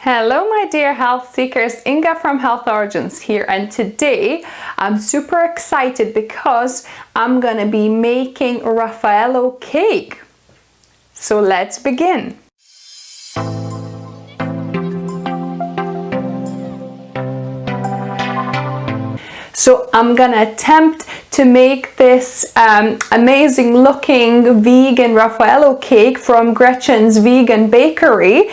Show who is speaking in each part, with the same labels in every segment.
Speaker 1: Hello my dear health seekers, Inga from Health Origins here, and today I'm super excited because I'm gonna be making Raffaello cake. So let's begin. So I'm gonna attempt to make this amazing looking vegan Raffaello cake from Gretchen's Vegan Bakery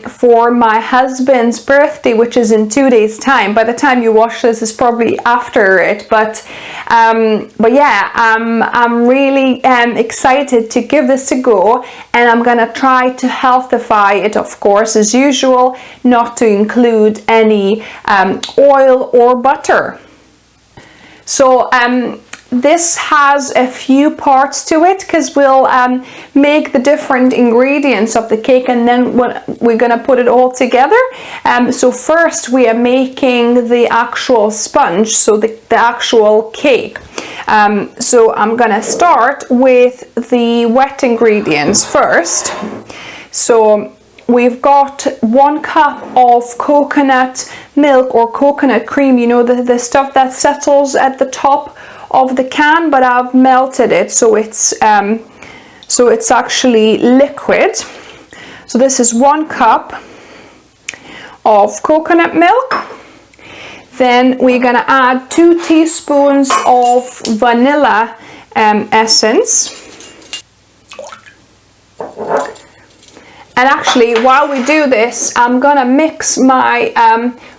Speaker 1: for my husband's birthday, which is in 2 days time. By the time you watch this, is probably after it, but yeah, I'm really excited to give this a go, and I'm gonna try to healthify it, of course, as usual, not to include any oil or butter. So this has a few parts to it because we'll make the different ingredients of the cake, and then we're gonna put it all together. So first we are making the actual sponge, so the actual cake. So I'm gonna start with the wet ingredients first. So we've got 1 cup of coconut milk or coconut cream, you know, the stuff that settles at the top of the can, but I've melted it so it's actually liquid. So this is 1 cup of coconut milk. Then we're gonna add 2 teaspoons of vanilla essence. And actually, while we do this, I'm gonna mix my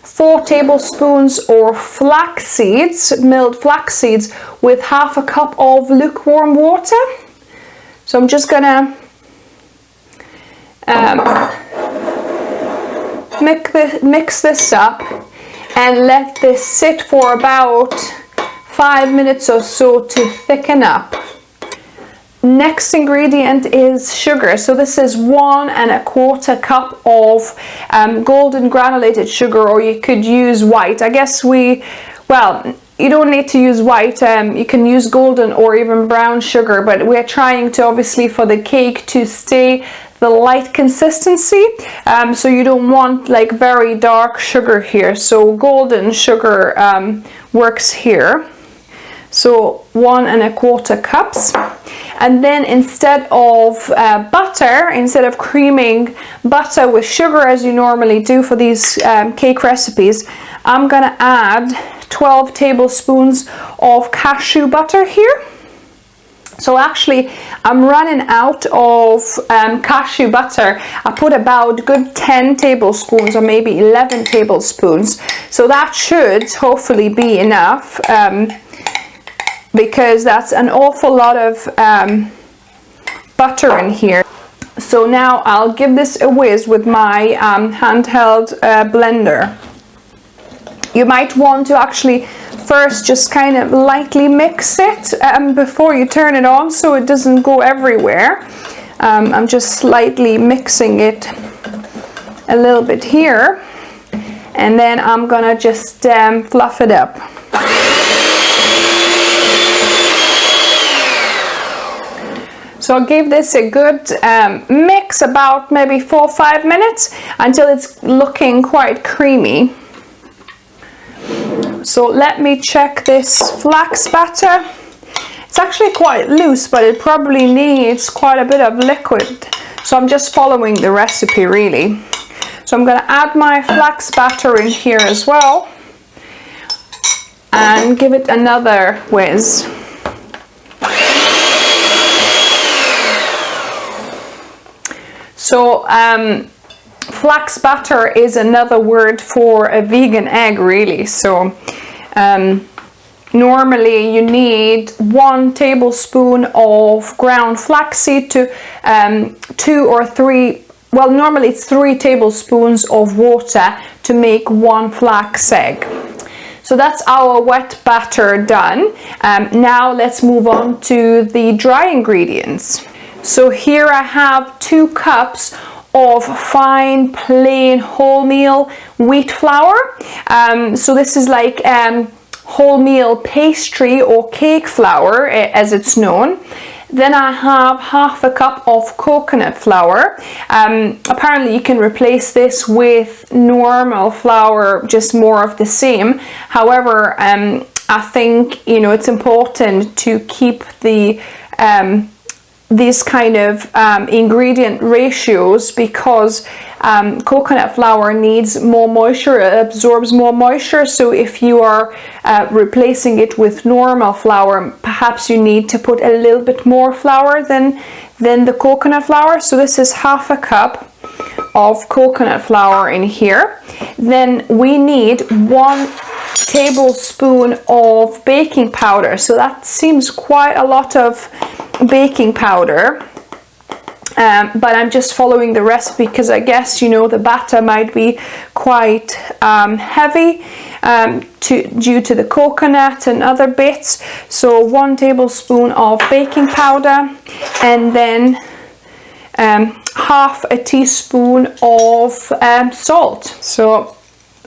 Speaker 1: 4 tablespoons of flax seeds, milled flax seeds, with 1/2 cup of lukewarm water. So I'm just gonna mix this up and let this sit for about 5 minutes or so to thicken up. Next ingredient is sugar. So this is 1 1/4 cup of golden granulated sugar, or you could use white. I guess you don't need to use white. You can use golden or even brown sugar, but we're trying to, obviously, for the cake to stay the light consistency. So you don't want like very dark sugar here. So golden sugar works here. So 1 1/4 cups. And then instead of butter, instead of creaming butter with sugar as you normally do for these cake recipes, I'm gonna add 12 tablespoons of cashew butter here. So actually, I'm running out of cashew butter. I put about good 10 tablespoons or maybe 11 tablespoons. So that should hopefully be enough. Because that's an awful lot of butter in here. So now I'll give this a whiz with my handheld blender. You might want to actually first just kind of lightly mix it before you turn it on, so it doesn't go everywhere. I'm just slightly mixing it a little bit here, and then I'm gonna just fluff it up. So I'll give this a good mix, about maybe 4 or 5 minutes, until it's looking quite creamy. So let me check this flax batter. It's actually quite loose, but it probably needs quite a bit of liquid. So I'm just following the recipe really. So I'm gonna add my flax batter in here as well and give it another whiz. So flax batter is another word for a vegan egg really. So normally you need 1 tablespoon of ground flaxseed to 2 or 3, well, normally it's 3 tablespoons of water to make 1 flax egg. So that's our wet batter done. Now let's move on to the dry ingredients. So here I have 2 cups of fine plain wholemeal wheat flour. So this is like wholemeal pastry or cake flour as it's known. Then I have half a cup of coconut flour. Apparently you can replace this with normal flour, just more of the same. However, I think, you know, it's important to keep the these kind of ingredient ratios, because coconut flour needs more moisture, it absorbs more moisture. So if you are replacing it with normal flour, perhaps you need to put a little bit more flour than the coconut flour. So this is half a cup of coconut flour in here. Then we need 1 tablespoon of baking powder. So that seems quite a lot of baking powder, but I'm just following the recipe because I guess, you know, the batter might be quite heavy due to the coconut and other bits. So 1 tablespoon of baking powder, and then half a teaspoon of salt. So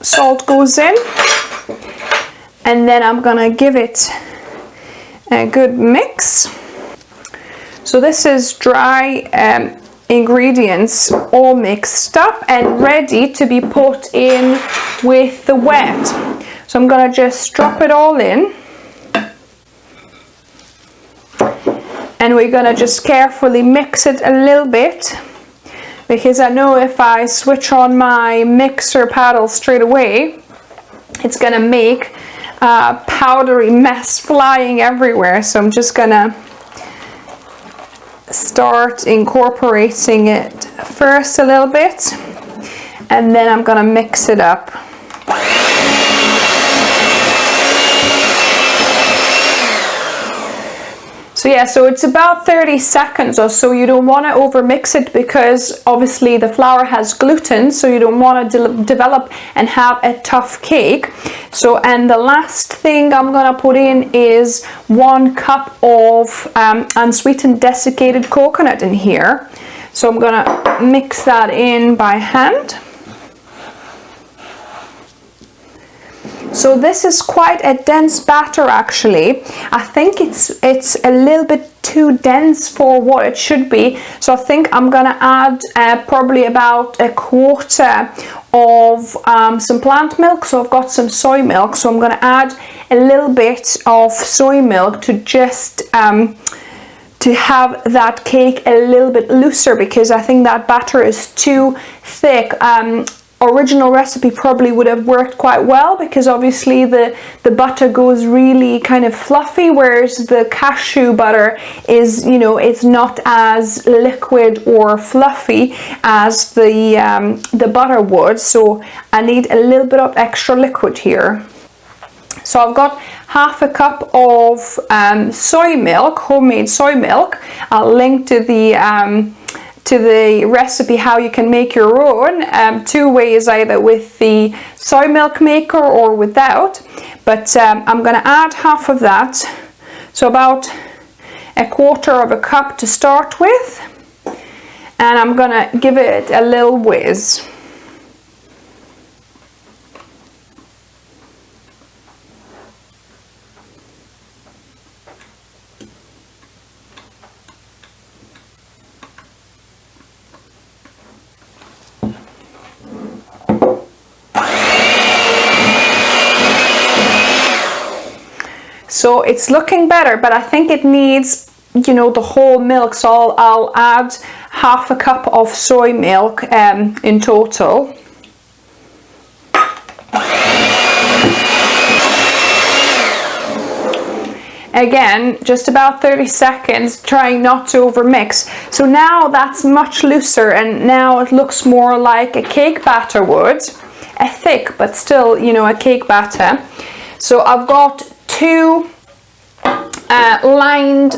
Speaker 1: salt goes in, and then I'm gonna give it a good mix. So this is dry ingredients all mixed up and ready to be put in with the wet. So I'm gonna just drop it all in, and we're gonna just carefully mix it a little bit, because I know if I switch on my mixer paddle straight away, it's gonna make a powdery mess flying everywhere. So I'm just gonna start incorporating it first a little bit, and then I'm gonna mix it up. So yeah, so it's about 30 seconds or so. You don't want to over mix it, because obviously the flour has gluten, so you don't want to develop and have a tough cake. So, and the last thing I'm gonna put in is 1 cup of unsweetened desiccated coconut in here. So I'm gonna mix that in by hand. So this is quite a dense batter actually. I think it's a little bit too dense for what it should be. So I think I'm gonna add probably about 1/4 of some plant milk. So I've got some soy milk. So I'm gonna add a little bit of soy milk to just to have that cake a little bit looser, because I think that batter is too thick. Original recipe probably would have worked quite well, because obviously the butter goes really kind of fluffy, whereas the cashew butter is, you know, it's not as liquid or fluffy as the butter would. So I need a little bit of extra liquid here. So I've got half a cup of soy milk, homemade soy milk. I'll link to the recipe how you can make your own, 2 ways, either with the soy milk maker or without. But I'm gonna add half of that, so about 1/4 cup to start with, and I'm gonna give it a little whiz. So it's looking better, but I think it needs, you know, the whole milk. So I'll add half a cup of soy milk in total. Again, just about 30 seconds, trying not to overmix. So now that's much looser, and now it looks more like a cake batter would. A thick, but still, you know, a cake batter. So I've got 2 lined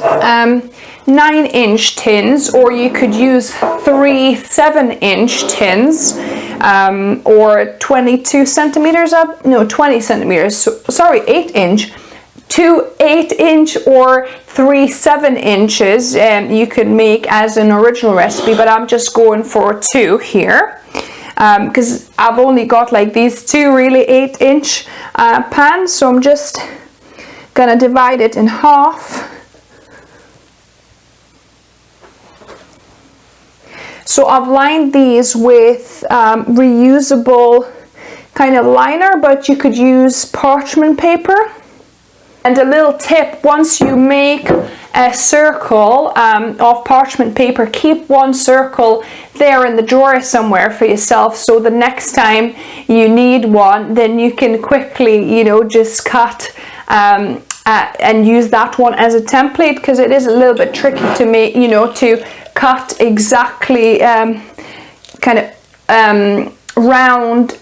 Speaker 1: 9-inch tins, or you could use 3 7-inch tins, or 22 centimeters up, no, 20 centimeters, so, sorry, 8-inch. 2 8-inch or 3 7 inches you could make as an original recipe, but I'm just going for 2 here. Because I've only got like these 2 really 8-inch pans, so I'm just gonna divide it in half. So I've lined these with reusable kind of liner, but you could use parchment paper. And a little tip, once you make a circle of parchment paper, keep one circle there in the drawer somewhere for yourself, so the next time you need one, then you can quickly, you know, just cut and use that one as a template, because it is a little bit tricky to make, you know, to cut exactly kind of round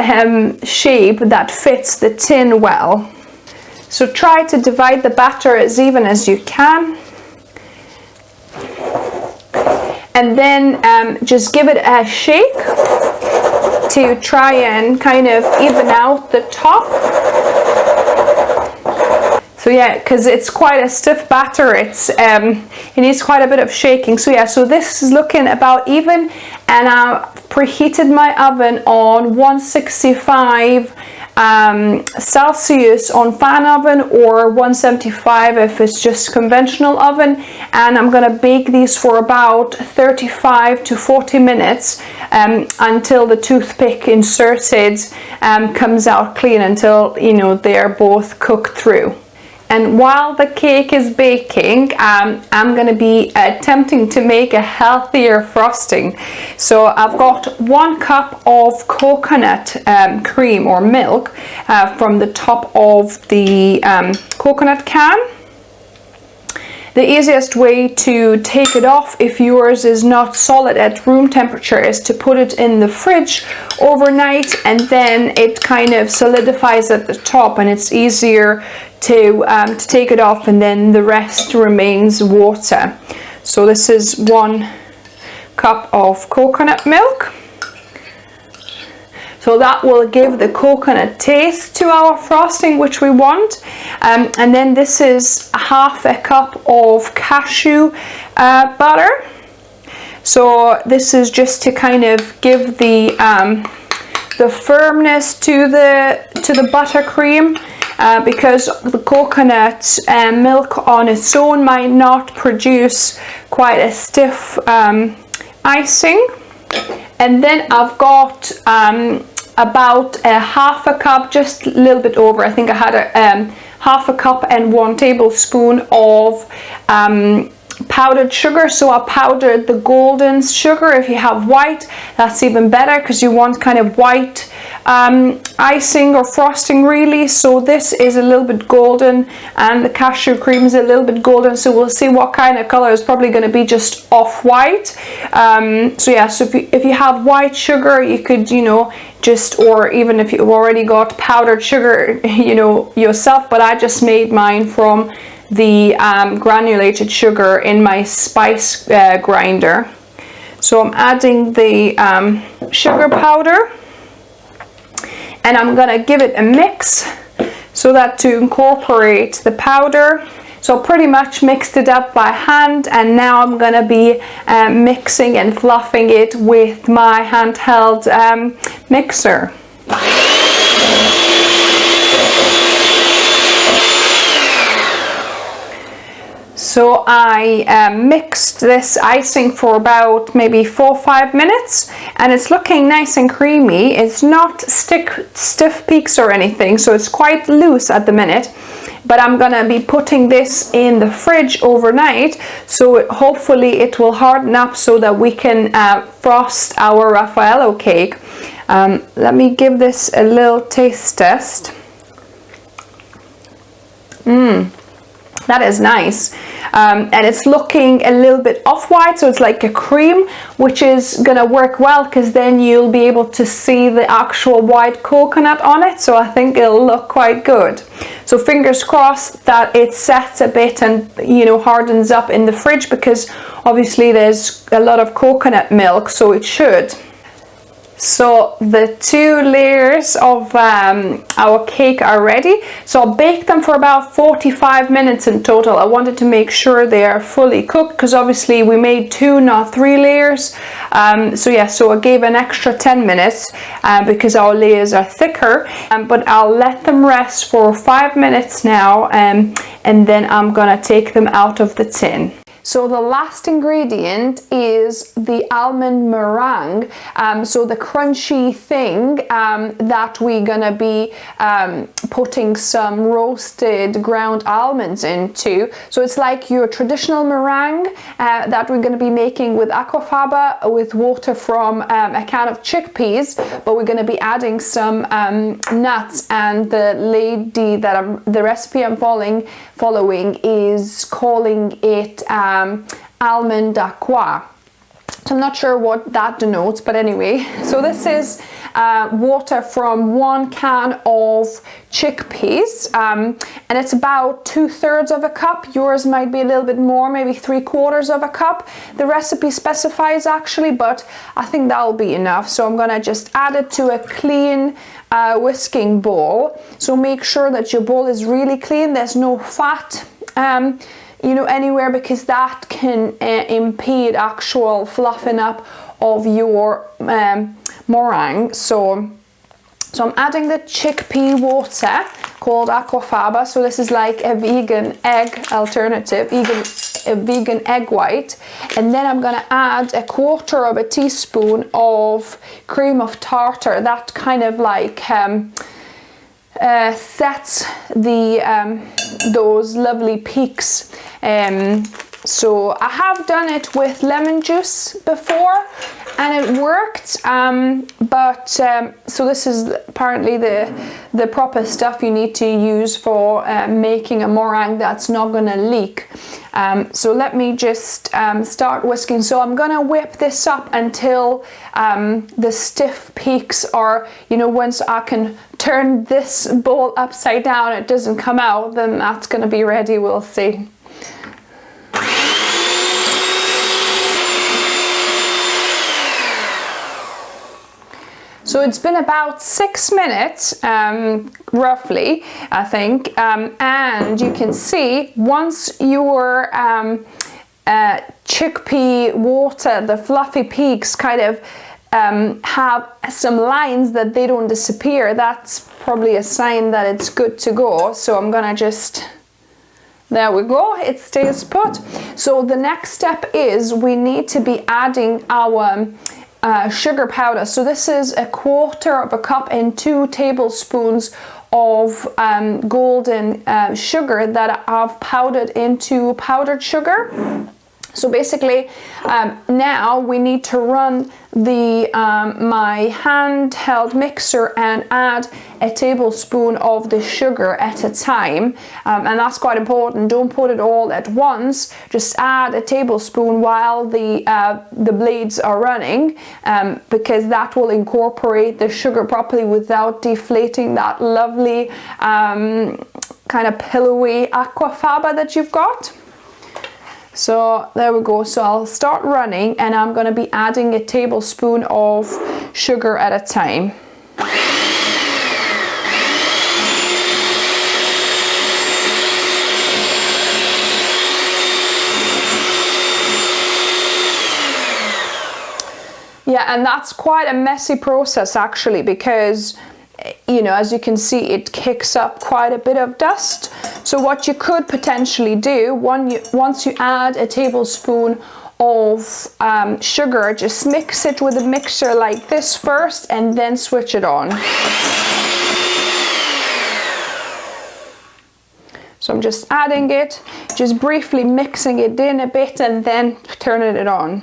Speaker 1: shape that fits the tin well. So try to divide the batter as even as you can, and then just give it a shake to try and kind of even out the top. So yeah, because it's quite a stiff batter, it needs quite a bit of shaking. So yeah, so this is looking about even, and I've preheated my oven on 165 Celcius on fan oven, or 175 if it's just conventional oven, and I'm gonna bake these for about 35 to 40 minutes until the toothpick inserted comes out clean, until, you know, they're both cooked through. And while the cake is baking, I'm going to be attempting to make a healthier frosting. So I've got 1 cup of coconut cream or milk from the top of the coconut can. The easiest way to take it off, if yours is not solid at room temperature, is to put it in the fridge overnight, and then it kind of solidifies at the top, and it's easier to take it off, and then the rest remains water. So this is 1 cup of coconut milk. So that will give the coconut taste to our frosting, which we want. And then this is 1/2 cup of cashew butter. So this is just to kind of give the firmness to the buttercream, because the coconut milk on its own might not produce quite a stiff icing. And then I've got about 1/2 cup, just a little bit over, I think I had 1/2 cup and 1 tablespoon of powdered sugar. So I powdered the golden sugar. If you have white, that's even better, because you want kind of white icing or frosting really. So this is a little bit golden, and the cashew cream is a little bit golden, so we'll see what kind of color. Is probably going to be just off-white. So yeah, so if you have white sugar, you could, you know, just, or even if you've already got powdered sugar, you know, yourself, but I just made mine from the granulated sugar in my spice grinder. So I'm adding the sugar powder, and I'm gonna give it a mix so that to incorporate the powder. So pretty much mixed it up by hand, and now I'm gonna be mixing and fluffing it with my handheld mixer. So I mixed this icing for about maybe 4 or 5 minutes, and it's looking nice and creamy. It's not stiff peaks or anything, so it's quite loose at the minute. But I'm gonna be putting this in the fridge overnight, so hopefully it will harden up so that we can frost our Raffaello cake. Let me give this a little taste test. That is nice. And it's looking a little bit off-white, so it's like a cream, which is gonna work well, because then you'll be able to see the actual white coconut on it. So I think it'll look quite good. So fingers crossed that it sets a bit and, you know, hardens up in the fridge, because obviously there's a lot of coconut milk, so it should. So the 2 layers of our cake are ready. So I'll bake them for about 45 minutes in total. I wanted to make sure they are fully cooked, because obviously we made 2, not 3 layers. So yeah, so I gave an extra 10 minutes because our layers are thicker. But I'll let them rest for 5 minutes now, and then I'm gonna take them out of the tin. So the last ingredient is the almond meringue, so the crunchy thing that we're gonna be putting some roasted ground almonds into. So it's like your traditional meringue that we're gonna be making with Aquafaba with water from a can of chickpeas, but we're gonna be adding some nuts, and the lady that the recipe I'm following is calling it almond aqua. So I'm not sure what that denotes, but anyway, so this is water from 1 can of chickpeas, and it's about 2/3 of a cup. Yours might be a little bit more, maybe 3/4 of a cup. The recipe specifies actually, but I think that'll be enough. So I'm gonna just add it to a clean whisking bowl. So make sure that your bowl is really clean. There's no fat you know, anywhere, because that can impede actual fluffing up of your meringue. So I'm adding the chickpea water called Aquafaba. So this is like a vegan egg alternative, a vegan egg white. And then I'm gonna add 1/4 teaspoon of cream of tartar. That kind of like sets the those lovely peaks. So I have done it with lemon juice before and it worked, but so this is apparently the proper stuff you need to use for making a meringue that's not gonna leak. So let me just start whisking. So I'm gonna whip this up until the stiff peaks are, you know, once I can turn this bowl upside down, it doesn't come out, then that's gonna be ready, we'll see. So it's been about 6 minutes, roughly, I think, and you can see once your chickpea water, the fluffy peaks kind of have some lines that they don't disappear, that's probably a sign that it's good to go. So I'm gonna just, there we go, it stays put. So the next step is we need to be adding our sugar powder. So this is 1/4 cup and 2 tablespoons of golden sugar that I've powdered into powdered sugar. So basically now we need to run the my handheld mixer and add a tablespoon of the sugar at a time, and that's quite important. Don't put it all at once, just add a tablespoon while the blades are running, because that will incorporate the sugar properly without deflating that lovely kind of pillowy Aquafaba that you've got. So there we go. So I'll start running and I'm going to be adding a tablespoon of sugar at a time. Yeah, and that's quite a messy process actually, because you know, as you can see, it kicks up quite a bit of dust. So what you could potentially do, once you add a tablespoon of sugar, just mix it with a mixer like this first and then switch it on. So I'm just adding it, just briefly mixing it in a bit and then turning it on.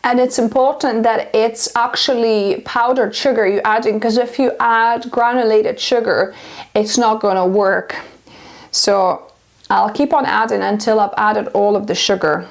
Speaker 1: And it's important that it's actually powdered sugar you're adding, because if you add granulated sugar, it's not going to work. So I'll keep on adding until I've added all of the sugar.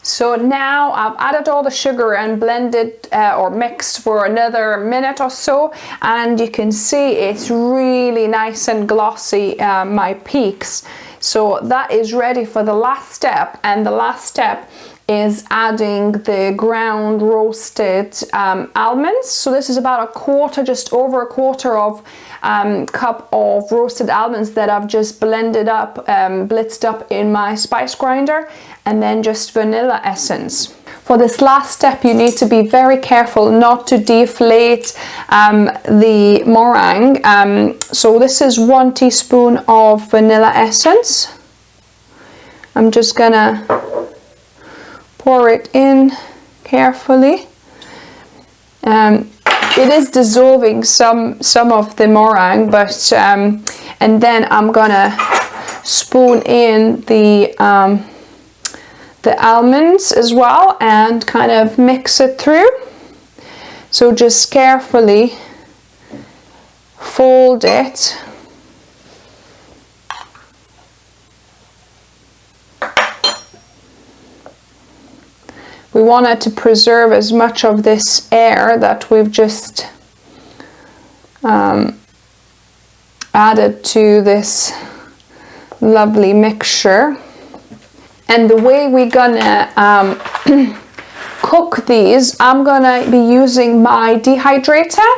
Speaker 1: So now I've added all the sugar and blended or mixed for another minute or so, and you can see it's really nice and glossy, my peaks. So that is ready for the last step, and the last step is adding the ground roasted almonds. So this is about 1/4, just over 1/4 of cup of roasted almonds that I've just blended up, blitzed up in my spice grinder, and then just vanilla essence. for this last step, you need to be very careful not to deflate the meringue. So this is 1 teaspoon of vanilla essence. I'm just gonna pour it in carefully. It is dissolving some of the meringue, but and then I'm gonna spoon in the almonds as well and kind of mix it through. So just carefully fold it. We wanted to preserve as much of this air that we've just added to this lovely mixture. And the way we're gonna cook these, I'm gonna be using my dehydrator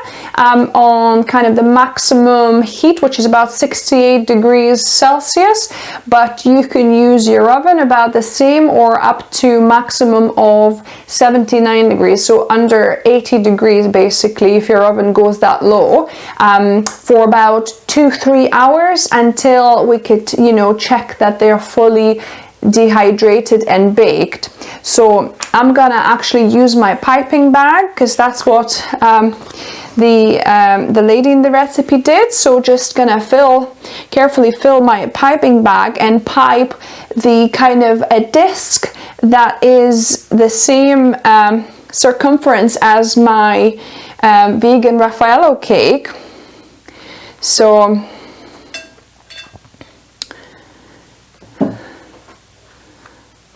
Speaker 1: on kind of the maximum heat, which is about 68 degrees Celsius, but you can use your oven about the same or up to maximum of 79 degrees, so under 80 degrees basically, if your oven goes that low, for about 2-3 hours until we could, you know, check that they're fully dehydrated and baked. So I'm gonna actually use my piping bag because that's what the lady in the recipe did. So just gonna carefully fill my piping bag and pipe the kind of a disc that is the same circumference as my Vegan Raffaello cake. So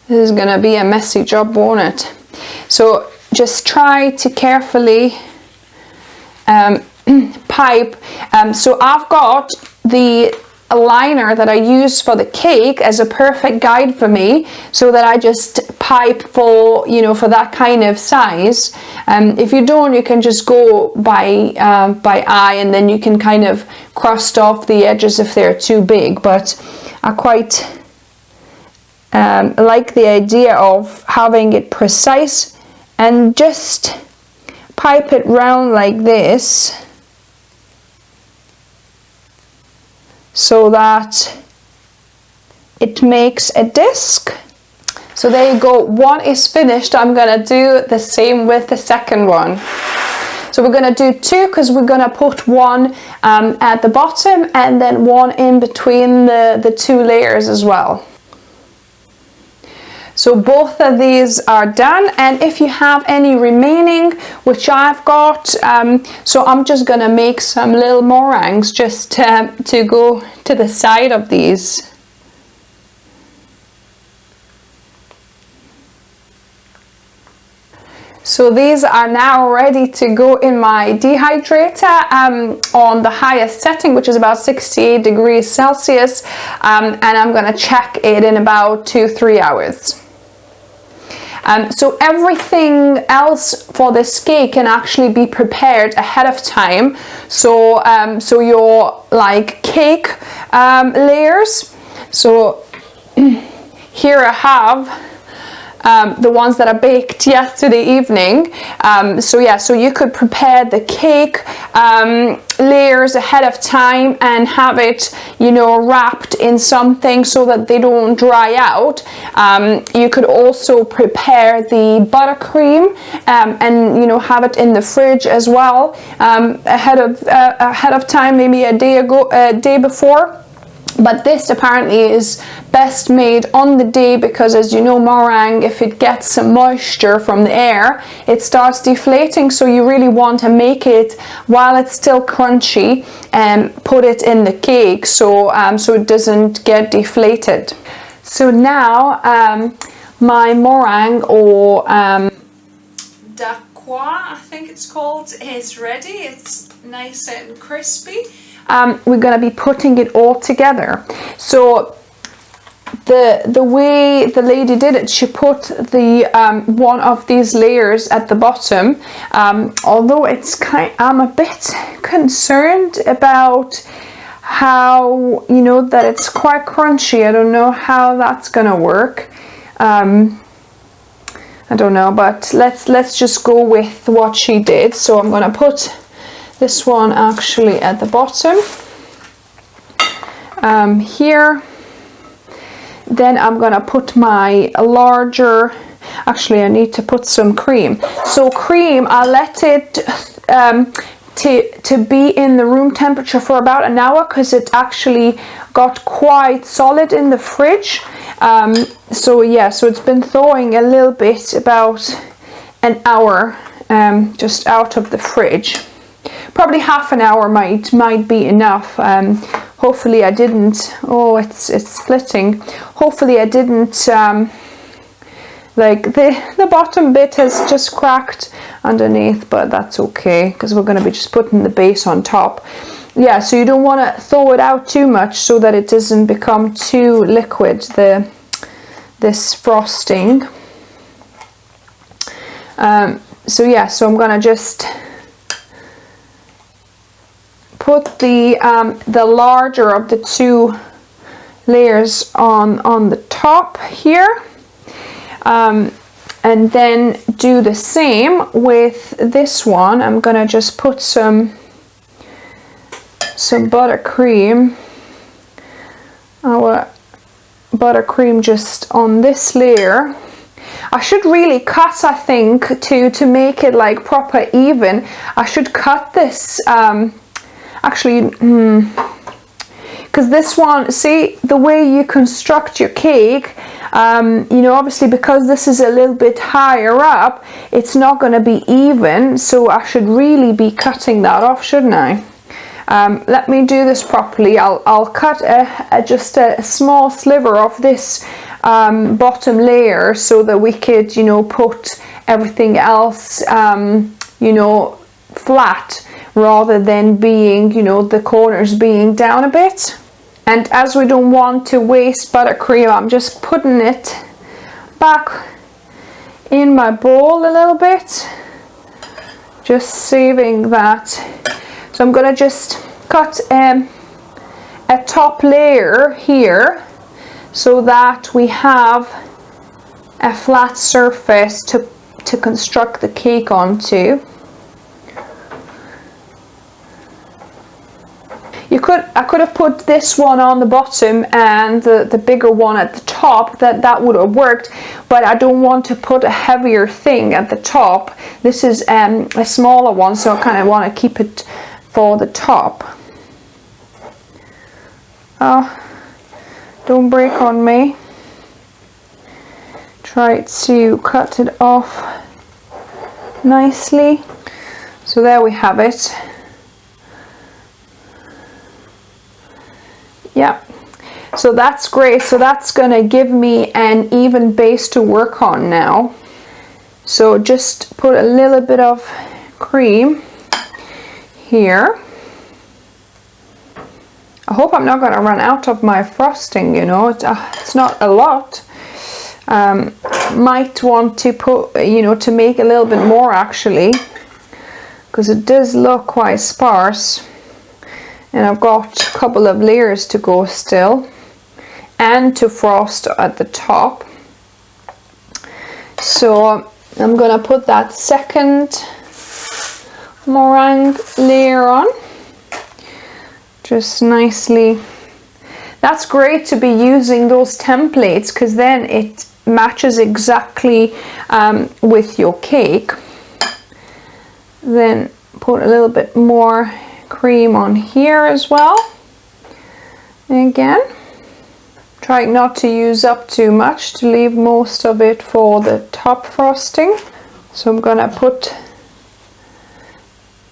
Speaker 1: this is gonna be a messy job, won't it? So just try to carefully pipe. So I've got the liner that I use for the cake as a perfect guide for me, so that I just pipe for, you know, for that kind of size. If you don't, you can just go by eye, and then you can kind of crust off the edges if they're too big. But I quite like the idea of having it precise and just pipe it round like this so that it makes a disc. So there you go, one is finished. I'm gonna do the same with the second one. So we're gonna do two because we're gonna put one at the bottom and then one in between the two layers as well. So both of these are done, and if you have any remaining, which I've got, so I'm just gonna make some little meringues just to go to the side of these. So these are now ready to go in my dehydrator on the highest setting, which is about 68 degrees Celsius, and I'm gonna check it in about 2-3 hours. So everything else for this cake can actually be prepared ahead of time. So so your like cake layers. So here I have the ones that I baked yesterday evening. So yeah, so you could prepare the cake layers ahead of time and have it, you know, wrapped in something so that they don't dry out. You could also prepare the buttercream and, you know, have it in the fridge as well ahead of time, maybe a day before. But this apparently is best made on the day because, as you know, meringue, if it gets some moisture from the air, it starts deflating. So you really want to make it while it's still crunchy and put it in the cake so it doesn't get deflated. So now my meringue, or daqua, I think it's called, is ready. It's nice and crispy. We're going to be putting it all together. So the way the lady did it, she put the one of these layers at the bottom. Although I'm a bit concerned about how, you know, that it's quite crunchy. I don't know how that's gonna work. I I don't know, but let's just go with what she did. So I'm going to put this one actually at the bottom here. Then I'm going to put my larger, actually I need to put some cream. So cream, I let it to be in the room temperature for about an hour, because it actually got quite solid in the fridge. So yeah, so it's been thawing a little bit, about an hour just out of the fridge. Probably half an hour might be enough. Hopefully I didn't, oh, it's splitting. Hopefully I didn't, like the bottom bit has just cracked underneath, but that's okay, because we're going to be just putting the base on top. Yeah, so you don't want to thaw it out too much so that it doesn't become too liquid, this frosting. So yeah, so I'm going to just put the larger of the two layers on the top here, and then do the same with this one. I'm gonna just put some buttercream, our buttercream, just on this layer. I should really cut, I think, to make it like proper even. I should cut this actually, because this one, see the way you construct your cake, you know, obviously because this is a little bit higher up, it's not going to be even, so I should really be cutting that off, shouldn't I? Let me do this properly. I'll cut just a small sliver of this bottom layer, so that we could, you know, put everything else, you know, flat, rather than being, you know, the corners being down a bit. And as we don't want to waste buttercream, I'm just putting it back in my bowl a little bit, just saving that. So I'm gonna just cut a top layer here, so that we have a flat surface to construct the cake onto. I could have put this one on the bottom and the bigger one at the top. That would have worked, but I don't want to put a heavier thing at the top. This is a smaller one, so I kind of want to keep it for the top. Oh, don't break on me. Try to cut it off nicely. So there we have it. Yeah, so that's great. So that's gonna give me an even base to work on now. So just put a little bit of cream here. I hope I'm not gonna run out of my frosting, you know, it's not a lot. Might want to put, you know, to make a little bit more actually, because it does look quite sparse. And I've got a couple of layers to go still, and to frost at the top. So I'm gonna put that second meringue layer on, just nicely. That's great to be using those templates, because then it matches exactly with your cake. Then put a little bit more cream on here as well. And again, try not to use up too much, to leave most of it for the top frosting. So I'm gonna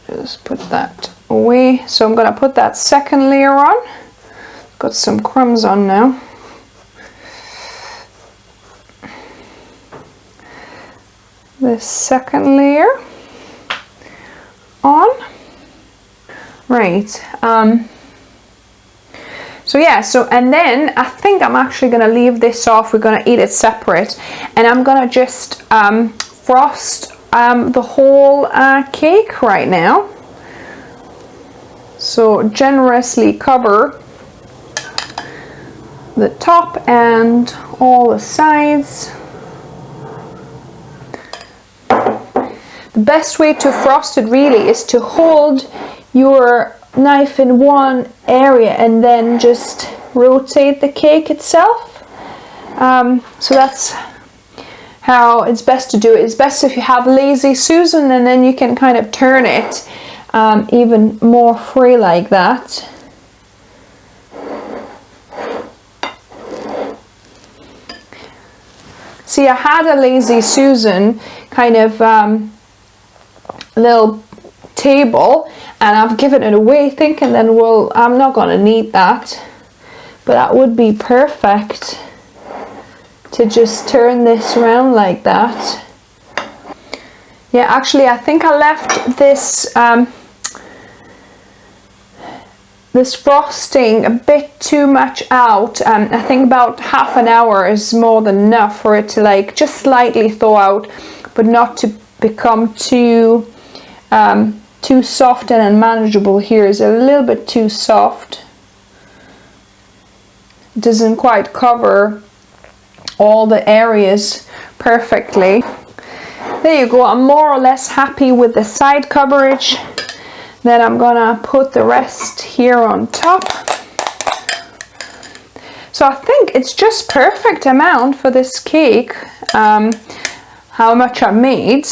Speaker 1: just put that away. So I'm gonna put that second layer on. Got some crumbs on now. This second layer on. Right, so yeah, so and then I think I'm actually going to leave this off. We're going to eat it separate, and I'm going to just frost the whole cake right now. So generously cover the top and all the sides. best way to frost it really is to hold your knife in one area and then just rotate the cake itself. So that's how it's best to do it. It's best if you have Lazy Susan, and then you can kind of turn it even more free like that. See, I had a Lazy Susan kind of little table, and I've given it away thinking then, well, I'm not going to need that, but that would be perfect to just turn this around like that. Yeah, actually I think I left this this frosting a bit too much out. I think about half an hour is more than enough for it to like just slightly thaw out, but not to become too soft and unmanageable. Here is a little bit too soft. It doesn't quite cover all the areas perfectly. There you go. I'm more or less happy with the side coverage. Then I'm gonna put the rest here on top. So I think it's just perfect amount for this cake, how much I made.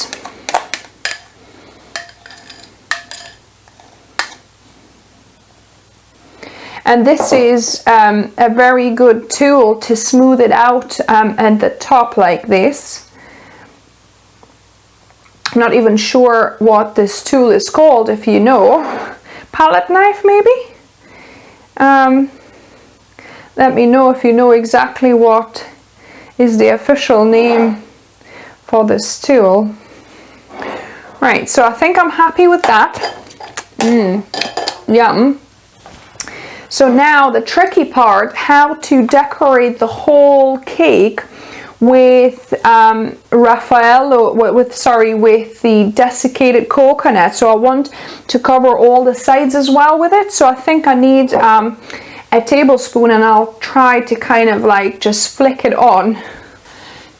Speaker 1: And this is a very good tool to smooth it out at the top like this. I'm not even sure what this tool is called, if you know. Palette knife maybe? Let me know if you know exactly what is the official name for this tool. Right, so I think I'm happy with that. Yum. So now the tricky part, how to decorate the whole cake with Raffaello, with the desiccated coconut. So I want to cover all the sides as well with it. So I think I need a tablespoon, and I'll try to kind of like just flick it on.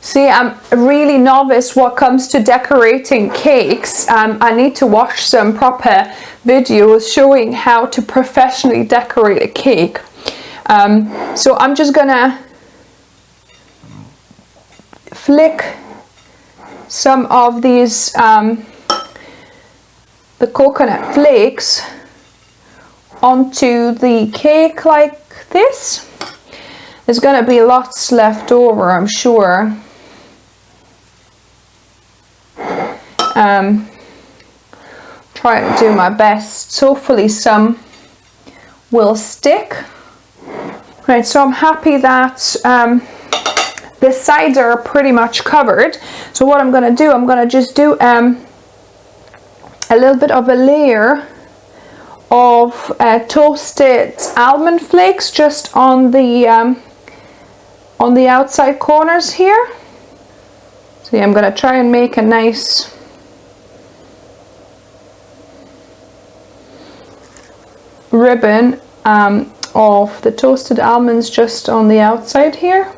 Speaker 1: See, I'm really novice when it comes to decorating cakes. I need to watch some proper videos showing how to professionally decorate a cake. So I'm just gonna flick some of these the coconut flakes onto the cake like this. There's gonna be lots left over, I'm sure. Try to do my best. Hopefully some will stick. Right, so I'm happy that the sides are pretty much covered. So what I'm going to do, I'm going to just do a little bit of a layer of toasted almond flakes just on the outside corners here. So yeah, I'm going to try and make a nice ribbon of the toasted almonds just on the outside here.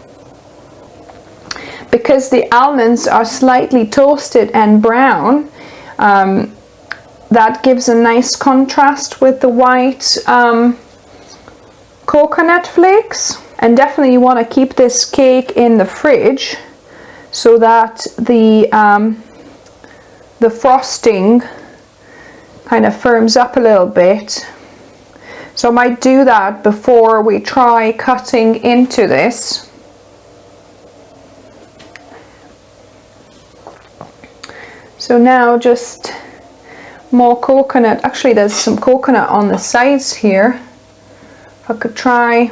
Speaker 1: Because the almonds are slightly toasted and brown, that gives a nice contrast with the white coconut flakes. And definitely you want to keep this cake in the fridge so that the frosting kind of firms up a little bit. So I might do that before we try cutting into this. So now just more coconut. Actually, there's some coconut on the sides here. If I could try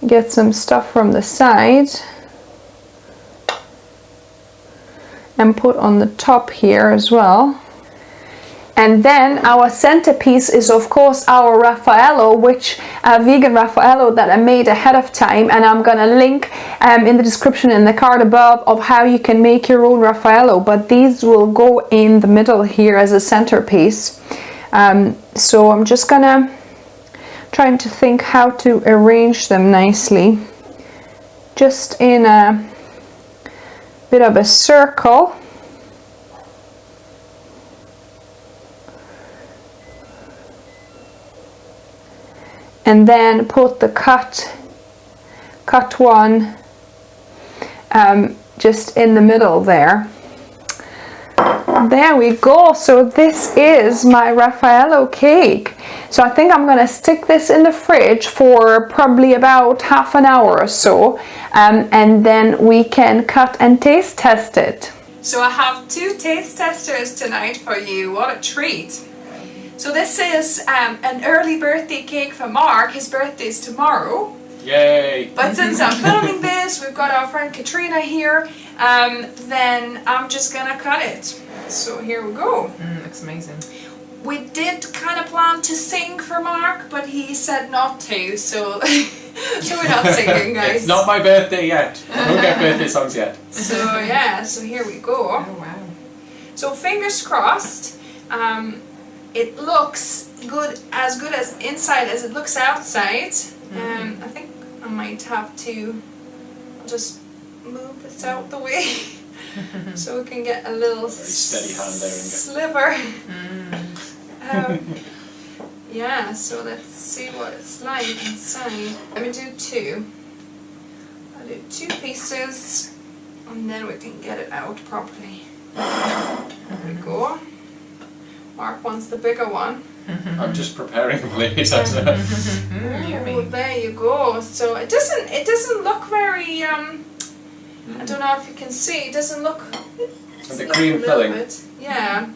Speaker 1: get some stuff from the sides and put on the top here as well. And then our centerpiece is of course our Raffaello, which vegan Raffaello that I made ahead of time, and I'm gonna link in the description in the card above of how you can make your own Raffaello, but these will go in the middle here as a centerpiece. So I'm just trying to think how to arrange them nicely, just in a bit of a circle. and then put the cut one just in the middle there. There we go. So this is my Raffaello cake. So I think I'm gonna stick this in the fridge for probably about half an hour or so, and then we can cut and taste test it. So I have 2 taste testers tonight for you. What a treat. So this is an early birthday cake for Mark. His birthday's tomorrow.
Speaker 2: Yay!
Speaker 1: But since I'm filming this, we've got our friend Katrina here, then I'm just gonna cut it. So here we go.
Speaker 3: Looks amazing.
Speaker 1: We did kind of plan to sing for Mark, but he said not to, so we're not singing, guys.
Speaker 2: It's not my birthday yet. I don't get birthday songs yet.
Speaker 1: So yeah, so here we go.
Speaker 3: Oh wow.
Speaker 1: So fingers crossed. It looks as good as inside as it looks outside. I think I might have to just move this out the way so we can get a little
Speaker 2: steady hand there and
Speaker 1: sliver. Yeah, so let's see what it's like inside. Let me do 2. I'll do 2 pieces and then we can get it out properly. There we go. Mark wants the bigger one.
Speaker 2: I'm just preparing the plate.
Speaker 1: Oh, there you go. So it doesn't look very I don't know if you can see. It doesn't look.
Speaker 2: The cream filling.
Speaker 1: Yeah,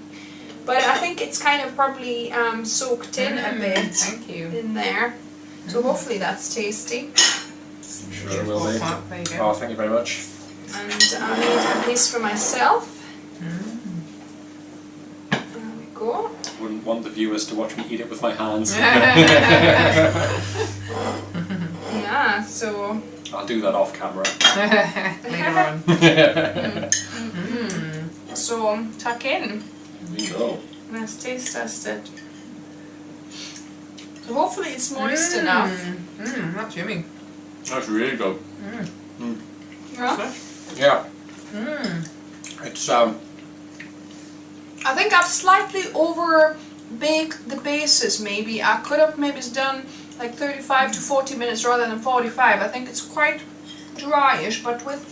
Speaker 1: but I think it's kind of probably soaked in a bit.
Speaker 3: Thank you.
Speaker 1: In there. So hopefully that's tasty.
Speaker 2: Sure will be.
Speaker 3: There you go.
Speaker 2: Oh, thank you very much.
Speaker 1: And I made a piece for myself. There we go.
Speaker 2: Wouldn't want the viewers to watch me eat it with my hands.
Speaker 1: Yeah, so.
Speaker 2: I'll do that off camera.
Speaker 3: Later on.
Speaker 1: So tuck in.
Speaker 2: There you go.
Speaker 1: Let's taste test it. So hopefully it's moist enough.
Speaker 3: That's yummy.
Speaker 2: That's really good.
Speaker 1: Yeah.
Speaker 2: Yeah. It's
Speaker 1: I think I've slightly over baked the bases maybe. I could have maybe done like 35 to 40 minutes rather than 45. I think it's quite dryish, but with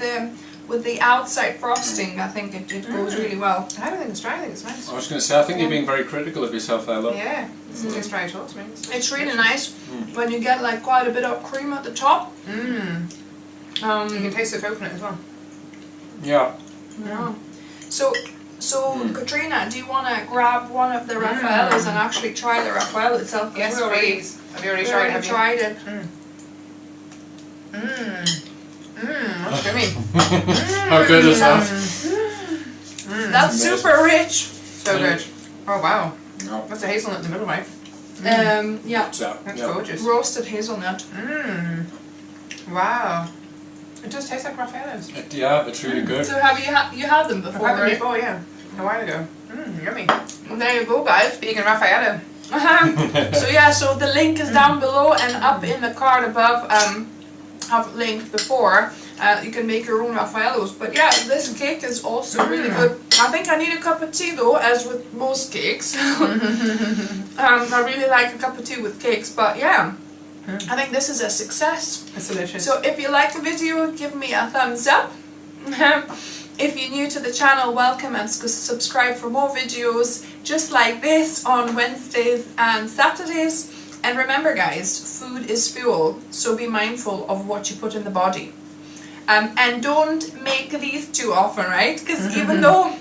Speaker 1: the outside frosting I think it goes really well.
Speaker 3: I don't think it's dry, I think it's nice.
Speaker 2: I was going to say, I think you're being very critical of yourself there, look.
Speaker 3: Yeah, it's not dry at all to me.
Speaker 1: It's really nice when you get like quite a bit of cream at the top.
Speaker 3: You can taste the coconut as well.
Speaker 2: Yeah.
Speaker 1: Yeah. So Katrina, do you want to grab one of the Raffaellos and actually try the Raffaello itself?
Speaker 3: Yes, please. Have you already tried it? Have you?
Speaker 1: Tried it.
Speaker 3: That's yummy.
Speaker 2: How good is that?
Speaker 1: That's super rich.
Speaker 3: So good. Oh wow.
Speaker 2: No.
Speaker 3: That's a hazelnut in the middle, right?
Speaker 1: Yeah.
Speaker 2: So,
Speaker 3: That's
Speaker 2: yeah.
Speaker 3: gorgeous.
Speaker 1: Roasted hazelnut.
Speaker 3: Wow. It does taste like Raffaello's.
Speaker 2: Yeah, it's really good.
Speaker 1: So have you had them before?
Speaker 3: I've had them
Speaker 1: right?
Speaker 3: before, yeah. A while ago. Yummy.
Speaker 1: There you go, guys.
Speaker 3: Vegan Raffaello.
Speaker 1: So yeah, so the link is down below and up in the card above. I've linked before. You can make your own Raffaellos, but yeah, this cake is also really good. I think I need a cup of tea though, as with most cakes. I really like a cup of tea with cakes, but yeah, I think this is a success.
Speaker 3: It's delicious.
Speaker 1: So if you like the video, give me a thumbs up. If you're new to the channel, welcome and subscribe for more videos just like this on Wednesdays and Saturdays. And remember guys, food is fuel, so be mindful of what you put in the body. And don't make these too often, right? Because even though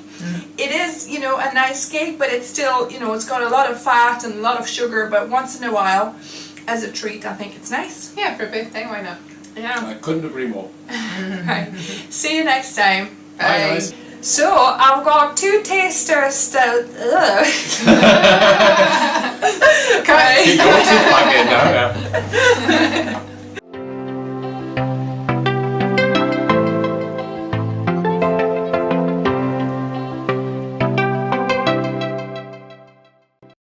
Speaker 1: it is, you know, a nice cake, but it's still, you know, it's got a lot of fat and a lot of sugar, but once in a while, as a treat, I think it's nice.
Speaker 3: Yeah, for a birthday, why not?
Speaker 1: Yeah.
Speaker 2: I couldn't agree more.
Speaker 1: Right. See you next time.
Speaker 2: Bye guys.
Speaker 1: So, I've got 2 tasters still.
Speaker 2: Keep going too back in now, yeah.